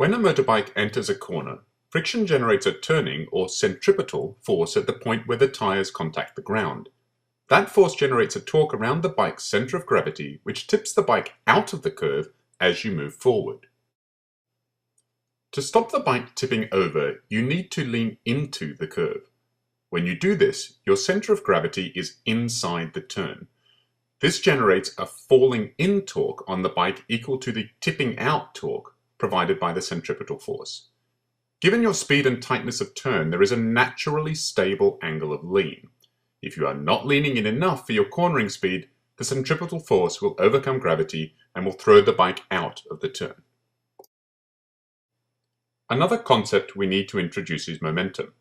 When a motorbike enters a corner, friction generates a turning or centripetal force at the point where the tires contact the ground. That force generates a torque around the bike's center of gravity, which tips the bike out of the curve as you move forward. To stop the bike tipping over, you need to lean into the curve. When you do this, your center of gravity is inside the turn. This generates a falling in torque on the bike equal to the tipping out torque provided by the centripetal force. Given your speed and tightness of turn, there is a naturally stable angle of lean. If you are not leaning in enough for your cornering speed, the centripetal force will overcome gravity and will throw the bike out of the turn. Another concept we need to introduce is momentum.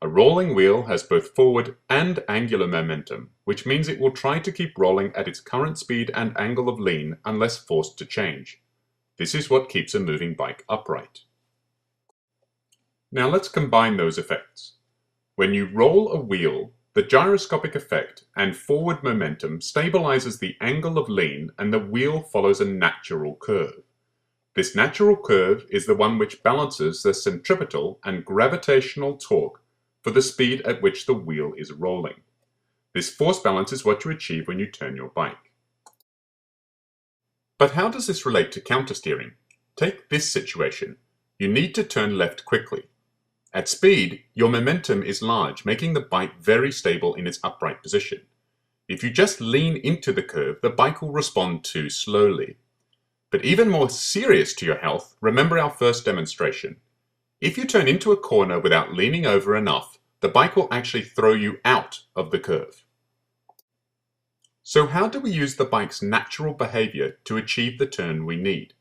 A rolling wheel has both forward and angular momentum, which means it will try to keep rolling at its current speed and angle of lean unless forced to change. This is what keeps a moving bike upright. Now let's combine those effects. When you roll a wheel, the gyroscopic effect and forward momentum stabilizes the angle of lean and the wheel follows a natural curve. This natural curve is the one which balances the centripetal and gravitational torque for the speed at which the wheel is rolling. This force balance is what you achieve when you turn your bike. But how does this relate to countersteering? Take this situation. You need to turn left quickly. At speed, your momentum is large, making the bike very stable in its upright position. If you just lean into the curve, the bike will respond too slowly. But even more serious to your health, remember our first demonstration. If you turn into a corner without leaning over enough, the bike will actually throw you out of the curve. So how do we use the bike's natural behavior to achieve the turn we need?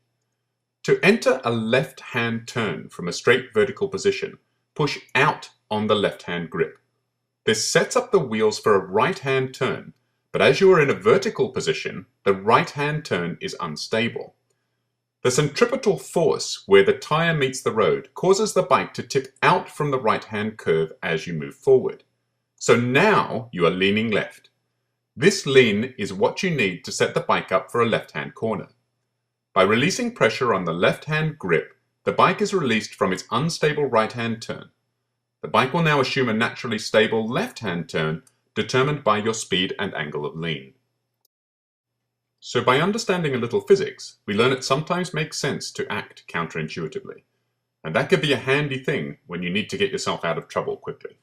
To enter a left-hand turn from a straight vertical position, push out on the left-hand grip. This sets up the wheels for a right-hand turn, but as you are in a vertical position, the right-hand turn is unstable. The centripetal force where the tire meets the road causes the bike to tip out from the right-hand curve as you move forward. So now you are leaning left. This lean is what you need to set the bike up for a left-hand corner. By releasing pressure on the left-hand grip, the bike is released from its unstable right-hand turn. The bike will now assume a naturally stable left-hand turn determined by your speed and angle of lean. So by understanding a little physics, we learn it sometimes makes sense to act counterintuitively. And that could be a handy thing when you need to get yourself out of trouble quickly.